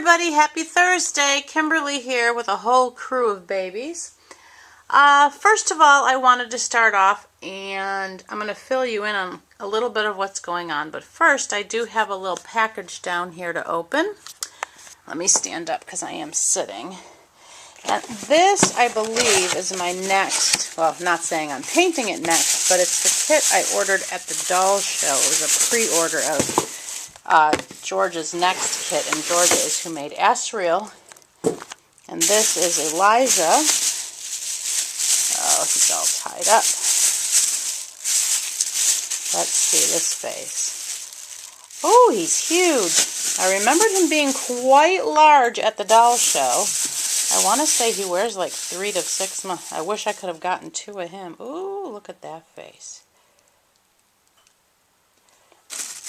everybody, happy Thursday. Kimberly here with a whole crew of babies. First of all, I wanted to start off and I'm going to fill you in on a little bit of what's going on. But first, I do have a little package down here to open. Let me stand up because I am sitting. And this, I believe, is my next, well, not saying I'm painting it next, but it's the kit I ordered at the doll show. It was a pre-order of George's next kit, and Georgia is who made Asriel. And this is Elijah. Oh, he's all tied up. Let's see this face. Oh, he's huge. I remembered him being quite large at the doll show. I want to say he wears like 3 to 6 months. I wish I could have gotten 2 of him. Ooh, look at that face.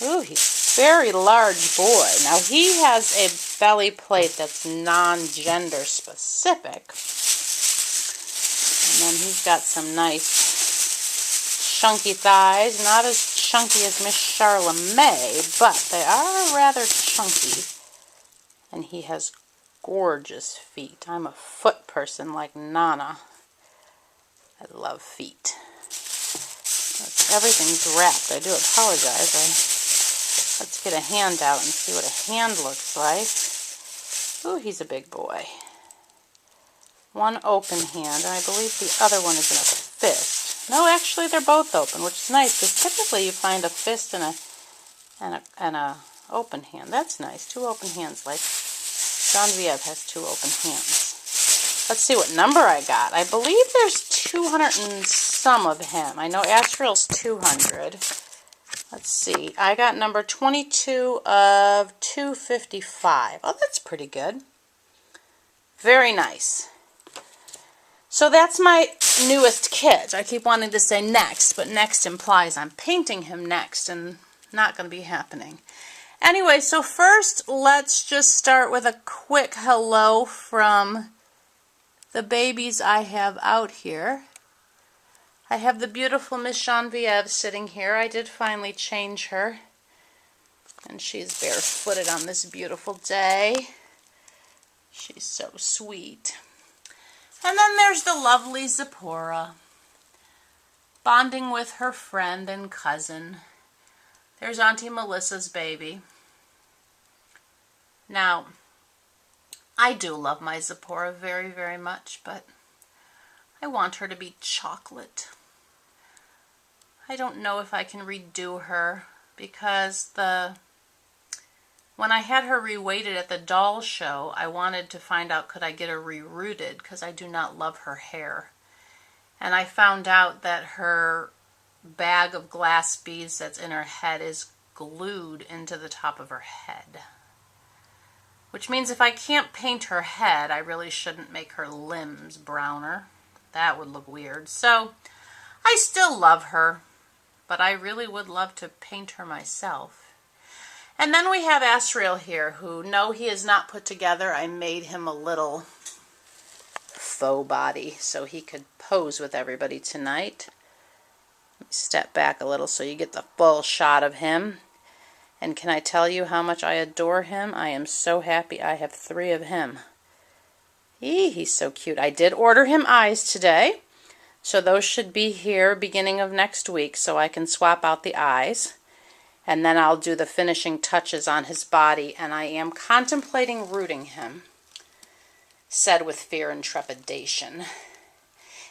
Ooh, he's a very large boy. Now, he has a belly plate that's non-gender specific. And then he's got some nice chunky thighs. Not as chunky as Miss Charlamagne, but they are rather chunky. And he has gorgeous feet. I'm a foot person like Nana. I love feet. Everything's wrapped. I do apologize. Let's get a hand out and see what a hand looks like. Ooh, he's a big boy. One open hand, and I believe the other one is in a fist. No, actually, they're both open, which is nice, because typically you find a fist and a open hand. That's nice. 2 open hands, like Genevieve has 2 open hands. Let's see what number I got. I believe there's 200 and some of him. I know Asriel's 200. Let's see. I got number 22 of 255. Oh, that's pretty good. Very nice. So that's my newest kit. I keep wanting to say next, but next implies I'm painting him next, and not going to be happening. Anyway, so first, let's just start with a quick hello from the babies I have out here. I have the beautiful Miss Genevieve sitting here. I did finally change her, and she's barefooted on this beautiful day. She's so sweet. And then there's the lovely Zipporah, bonding with her friend and cousin. There's Auntie Melissa's baby. Now, I do love my Zipporah very, very much, but I want her to be chocolate. I don't know if I can redo her, because when I had her reweighted at the doll show, I wanted to find out could I get her rerooted, because I do not love her hair. And I found out that her bag of glass beads that's in her head is glued into the top of her head. Which means if I can't paint her head, I really shouldn't make her limbs browner. That would look weird. So, I still love her, but I really would love to paint her myself. And then we have Asriel here, who, no, he is not put together. I made him a little faux body so he could pose with everybody tonight. Let me step back a little so you get the full shot of him. And can I tell you how much I adore him? I am so happy I have 3 of him. He's so cute. I did order him eyes today, so those should be here beginning of next week so I can swap out the eyes. And then I'll do the finishing touches on his body, and I am contemplating rooting him, said with fear and trepidation.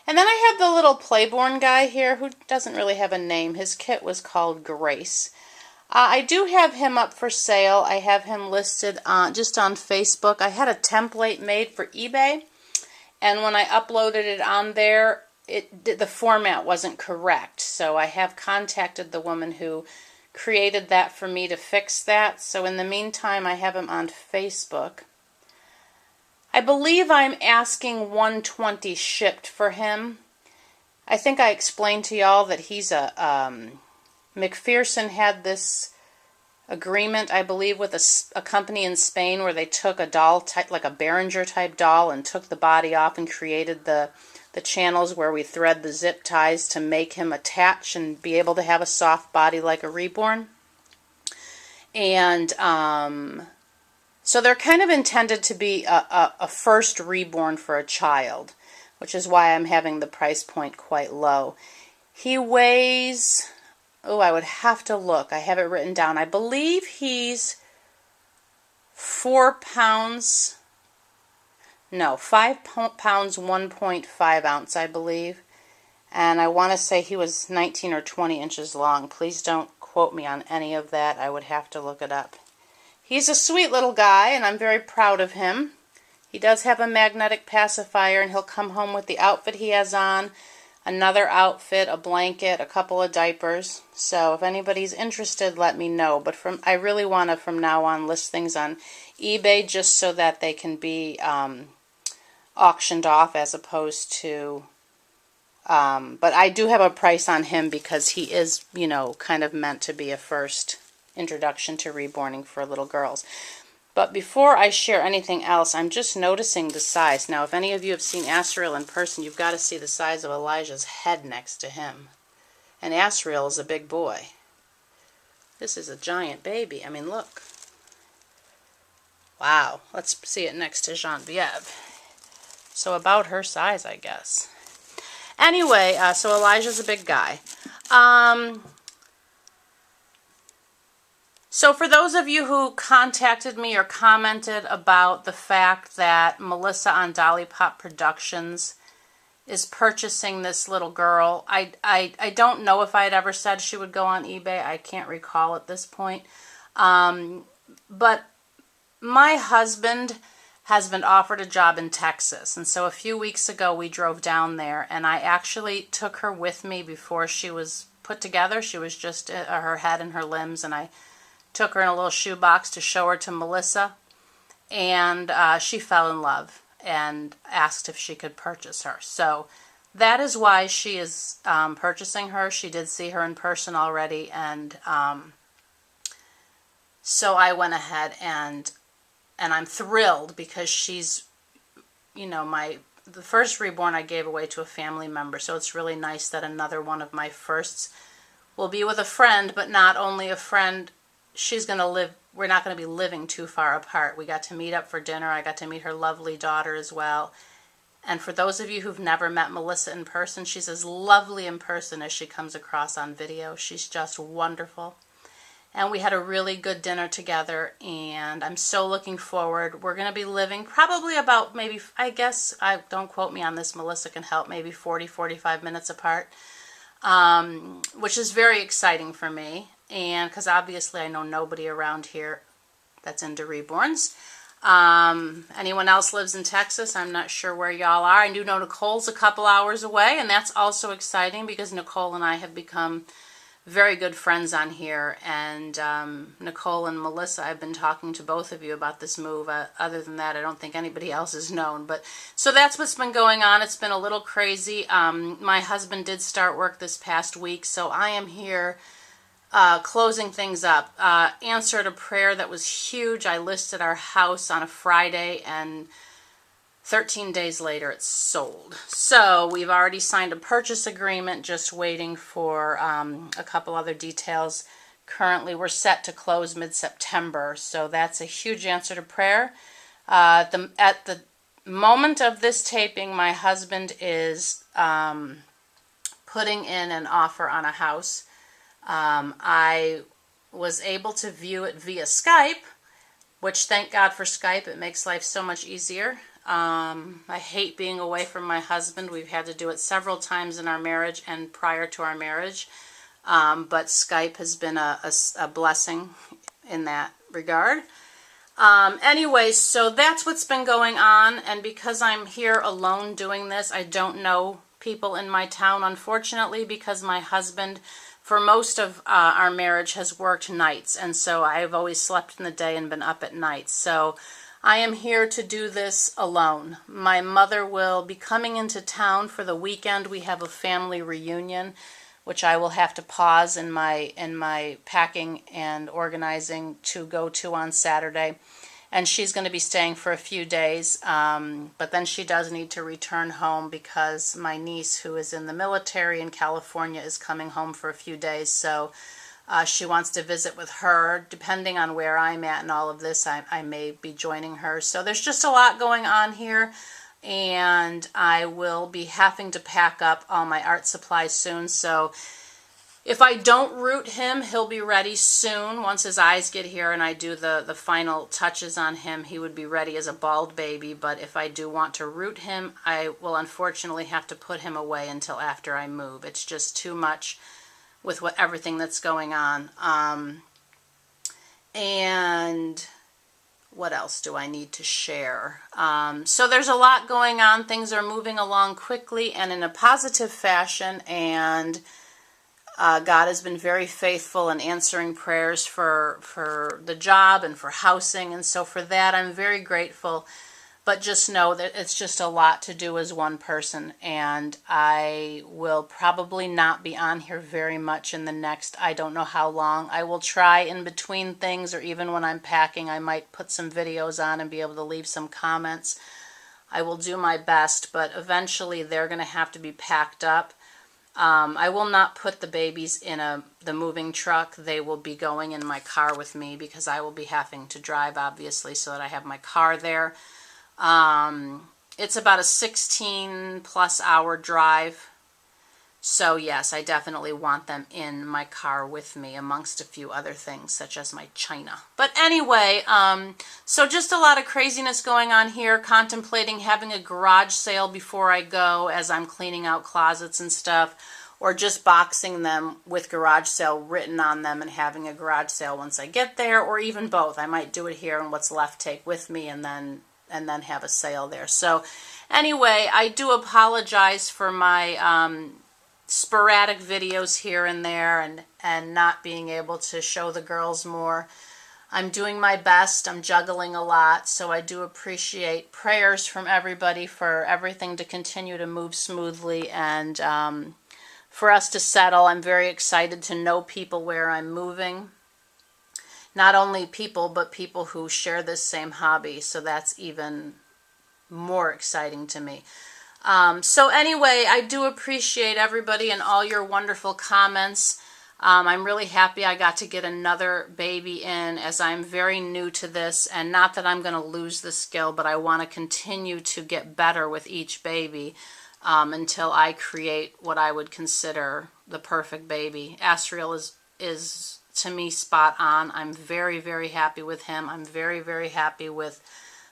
And then I have the little Playborn guy here who doesn't really have a name. His kit was called Grace. I do have him up for sale. I have him listed just on Facebook. I had a template made for eBay, and when I uploaded it on there, the format wasn't correct. So I have contacted the woman who created that for me to fix that. So in the meantime, I have him on Facebook. I believe I'm asking $120 shipped for him. I think I explained to y'all that he's McPherson had this agreement, I believe, with a company in Spain where they took a doll type, like a Behringer type doll, and took the body off and created the channels where we thread the zip ties to make him attach and be able to have a soft body like a reborn. And So they're kind of intended to be a first reborn for a child, which is why I'm having the price point quite low. He weighs, oh, I would have to look. I have it written down. I believe he's 4 pounds, no, 5 pounds, 1.5 ounce, I believe. And I want to say he was 19 or 20 inches long. Please don't quote me on any of that. I would have to look it up. He's a sweet little guy, and I'm very proud of him. He does have a magnetic pacifier, and he'll come home with the outfit he has on, another outfit, a blanket, a couple of diapers. So if anybody's interested, let me know. But I really want to, from now on, list things on eBay just so that they can be auctioned off as opposed to... but I do have a price on him because he is, you know, kind of meant to be a first introduction to reborning for little girls. But before I share anything else, I'm just noticing the size. Now, if any of you have seen Asriel in person, you've got to see the size of Elijah's head next to him. And Asriel is a big boy. This is a giant baby. I mean, look. Wow. Let's see it next to Genevieve. So about her size, I guess. Anyway, so Elijah's a big guy. So for those of you who contacted me or commented about the fact that Melissa on Dolly Pop Productions is purchasing this little girl, I don't know if I had ever said she would go on eBay. I can't recall at this point. But my husband has been offered a job in Texas. And so a few weeks ago we drove down there, and I actually took her with me before she was put together. She was just her head and her limbs, and I took her in a little shoebox to show her to Melissa, and she fell in love and asked if she could purchase her. So that is why she is purchasing her. She did see her in person already, and so I went ahead and I'm thrilled because she's, you know, the first reborn I gave away to a family member, so it's really nice that another one of my firsts will be with a friend, but not only a friend. She's going to live, we're not going to be living too far apart. We got to meet up for dinner. I got to meet her lovely daughter as well. And for those of you who've never met Melissa in person, she's as lovely in person as she comes across on video. She's just wonderful. And we had a really good dinner together, and I'm so looking forward. We're going to be living probably about maybe, I guess, don't quote me on this, Melissa can help, maybe 40, 45 minutes apart, which is very exciting for me. And because obviously I know nobody around here that's into reborns. Anyone else lives in Texas? I'm not sure where y'all are. I do know Nicole's a couple hours away, and that's also exciting because Nicole and I have become very good friends on here. And Nicole and Melissa, I've been talking to both of you about this move. Other than that, I don't think anybody else has known. But so that's what's been going on. It's been a little crazy. My husband did start work this past week, so I am here closing things up. Answered a prayer that was huge. I listed our house on a Friday, and 13 days later it's sold. So we've already signed a purchase agreement, just waiting for a couple other details. Currently we're set to close mid-September, so that's a huge answer to prayer. At the moment of this taping, my husband is putting in an offer on a house. I was able to view it via Skype, which thank God for Skype. It makes life so much easier. I hate being away from my husband. We've had to do it several times in our marriage and prior to our marriage. But Skype has been a blessing in that regard. Anyway, so that's what's been going on. And because I'm here alone doing this, I don't know people in my town, unfortunately, because my husband, for most of our marriage, has worked nights, and so I've always slept in the day and been up at night. So I am here to do this alone. My mother will be coming into town for the weekend. We have a family reunion, which I will have to pause in my packing and organizing to go to on Saturday. And she's going to be staying for a few days, but then she does need to return home because my niece, who is in the military in California, is coming home for a few days. So She wants to visit with her. Depending on where I'm at and all of this, I may be joining her. So there's just a lot going on here, and I will be having to pack up all my art supplies soon. So if I don't root him, he'll be ready soon. Once his eyes get here and I do the final touches on him, he would be ready as a bald baby. But if I do want to root him, I will unfortunately have to put him away until after I move. It's just too much with everything that's going on. And what else do I need to share? So there's a lot going on. Things are moving along quickly and in a positive fashion, and God has been very faithful in answering prayers for the job and for housing, and so for that I'm very grateful. But just know that it's just a lot to do as one person, and I will probably not be on here very much in the next, I don't know how long. I will try in between things, or even when I'm packing, I might put some videos on and be able to leave some comments. I will do my best, but eventually they're going to have to be packed up. I will not put the babies in the moving truck. They will be going in my car with me because I will be having to drive, obviously, so that I have my car there. It's about a 16+ hour drive. So yes, I definitely want them in my car with me, amongst a few other things, such as my china. But anyway, so just a lot of craziness going on here, contemplating having a garage sale before I go as I'm cleaning out closets and stuff, or just boxing them with garage sale written on them and having a garage sale once I get there, or even both. I might do it here and what's left take with me, and then have a sale there. So anyway, I do apologize for my sporadic videos here and there, and not being able to show the girls more. I'm doing my best. I'm juggling a lot, so I do appreciate prayers from everybody for everything to continue to move smoothly, and for us to settle. I'm very excited to know people where I'm moving. Not only people, but people who share this same hobby, so that's even more exciting to me. So anyway, I do appreciate everybody and all your wonderful comments. I'm really happy I got to get another baby in, as I'm very new to this, and not that I'm going to lose the skill, but I want to continue to get better with each baby until I create what I would consider the perfect baby. Asriel is to me spot on. I'm very, very happy with him. I'm very, very happy with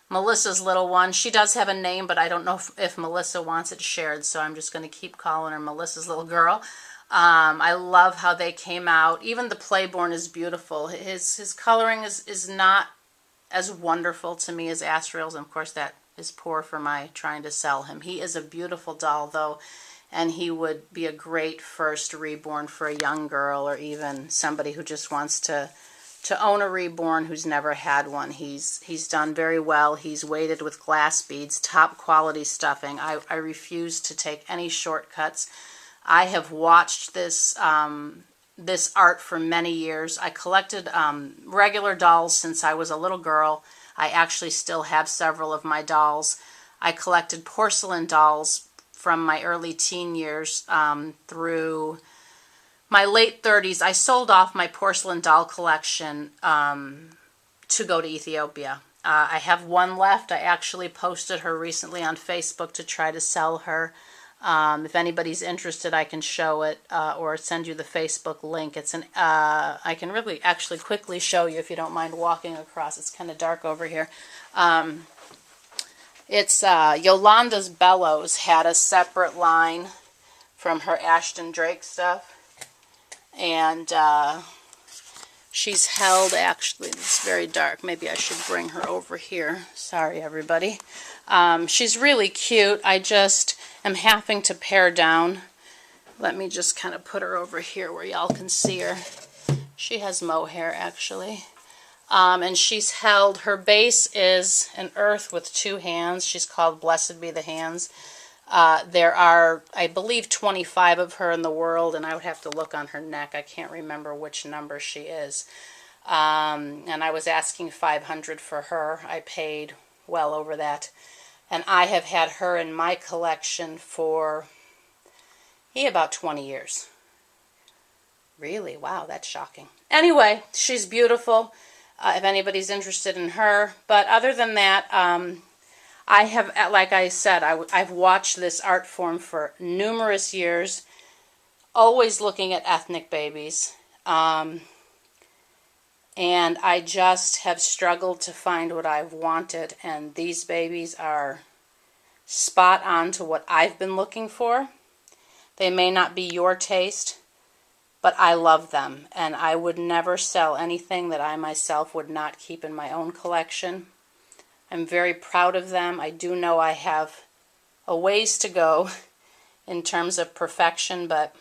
Melissa's little one. She does have a name, but I don't know if Melissa wants it shared, so I'm just going to keep calling her Melissa's little girl. I love how they came out. Even the Playborn is beautiful. His coloring is not as wonderful to me as Asriel's, and of course that is poor for my trying to sell him. He is a beautiful doll, though, and he would be a great first reborn for a young girl, or even somebody who just wants to own a reborn who's never had one. He's done very well. He's weighted with glass beads, top quality stuffing. I refuse to take any shortcuts. I have watched this this art for many years. I collected regular dolls since I was a little girl. I actually still have several of my dolls. I collected porcelain dolls from my early teen years through my late 30s. I sold off my porcelain doll collection to go to Ethiopia. I have one left. I actually posted her recently on Facebook to try to sell her. If anybody's interested, I can show it or send you the Facebook link. It's I can really actually quickly show you if you don't mind walking across. It's kind of dark over here. It's Yolanda's Bellows had a separate line from her Ashton Drake stuff. And she's held, actually, it's very dark. Maybe I should bring her over here. Sorry, everybody. She's really cute. I just am having to pare down. Let me just kind of put her over here where y'all can see her. She has mohair, actually. And she's held, her base is an earth with two hands. She's called Blessed Be the Hands. There are, I believe, 25 of her in the world, and I would have to look on her neck. I can't remember which number she is. And I was asking $500 for her. I paid well over that. And I have had her in my collection for about 20 years. Really? Wow, that's shocking. Anyway, she's beautiful. If anybody's interested in her. But other than that, I have, like I said, I've watched this art form for numerous years, always looking at ethnic babies. And I just have struggled to find what I've wanted. And these babies are spot on to what I've been looking for. They may not be your taste, but I love them. And I would never sell anything that I myself would not keep in my own collection. I'm very proud of them. I do know I have a ways to go in terms of perfection, but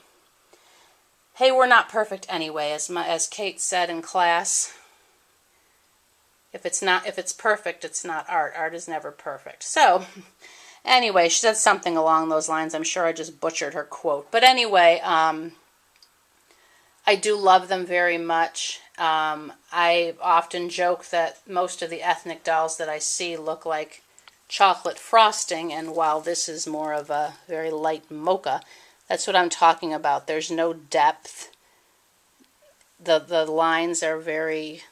hey, we're not perfect anyway. As Kate said in class, if it's perfect, it's not art. Art is never perfect. So, anyway, she said something along those lines. I'm sure I just butchered her quote. But anyway, I do love them very much. I often joke that most of the ethnic dolls that I see look like chocolate frosting, and while this is more of a very light mocha, that's what I'm talking about. There's no depth. The lines are very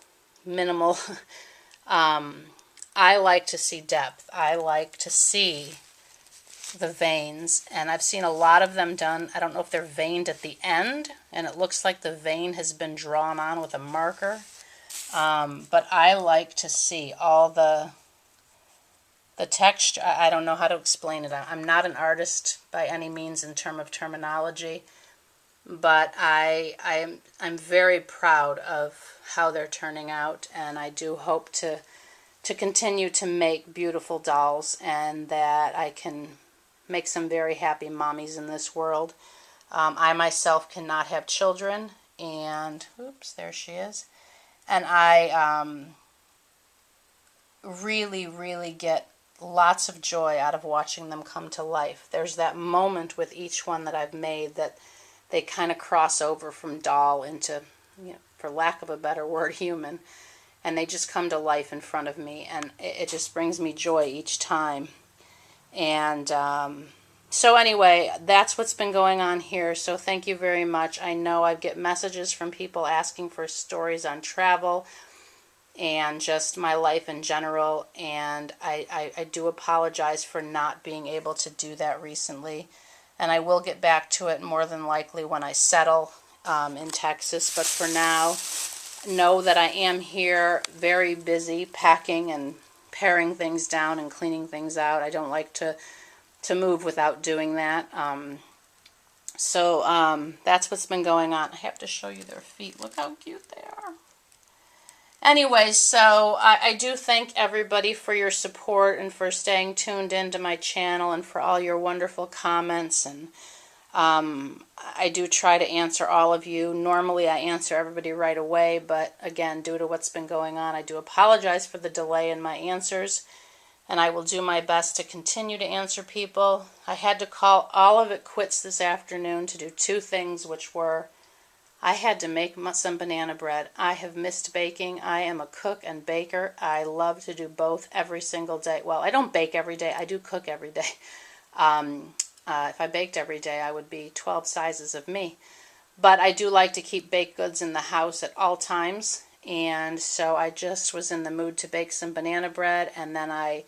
minimal. I like to see depth. I like to see the veins, and I've seen a lot of them done. I don't know if they're veined at the end, and it looks like the vein has been drawn on with a marker. But I like to see all the texture. I don't know how to explain it. I'm not an artist by any means in terms of terminology, but I'm very proud of how they're turning out, and I do hope to continue to make beautiful dolls, and that I can make some very happy mommies in this world. I myself cannot have children, and oops, there she is. And I really, really get lots of joy out of watching them come to life. There's that moment with each one that I've made that they kind of cross over from doll into, for lack of a better word, human. And they just come to life in front of me, and it just brings me joy each time. And so anyway, that's what's been going on here. So thank you very much. I know I get messages from people asking for stories on travel and just my life in general, and I do apologize for not being able to do that recently. And I will get back to it more than likely when I settle in Texas. But for now, know that I am here very busy packing and paring things down and cleaning things out. I don't like to move without doing that. So that's what's been going on. I have to show you their feet. Look how cute they are. Anyway, so I do thank everybody for your support and for staying tuned into my channel and for all your wonderful comments. And I do try to answer all of you. Normally I answer everybody right away, but again, due to what's been going on, I do apologize for the delay in my answers. And I will do my best to continue to answer people. I had to call all of it quits this afternoon to do two things, which were I had to make some banana bread. I have missed baking. I am a cook and baker. I love to do both every single day. Well, I don't bake every day. I do cook every day. If I baked every day, I would be 12 sizes of me. But I do like to keep baked goods in the house at all times. And so I just was in the mood to bake some banana bread, and then I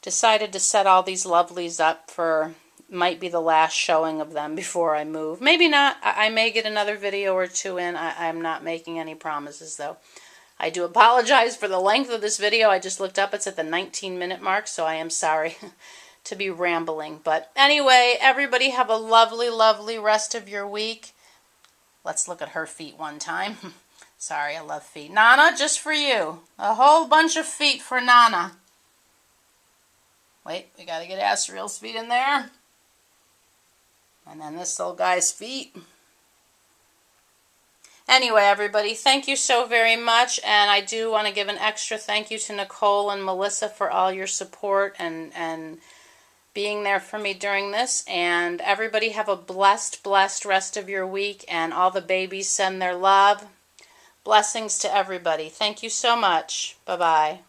decided to set all these lovelies up for, might be the last showing of them before I move. Maybe not. I may get another video or two in. I'm not making any promises, though. I do apologize for the length of this video. I just looked up. It's at the 19-minute mark, so I am sorry to be rambling. But anyway, everybody have a lovely, lovely rest of your week. Let's look at her feet one time. Sorry, I love feet. Nana, just for you. A whole bunch of feet for Nana. Wait, we got to get Asriel's feet in there. And then this little guy's feet. Anyway, everybody, thank you so very much. And I do want to give an extra thank you to Nicole and Melissa for all your support and being there for me during this. And everybody have a blessed, blessed rest of your week. And all the babies send their love. Blessings to everybody. Thank you so much. Bye-bye.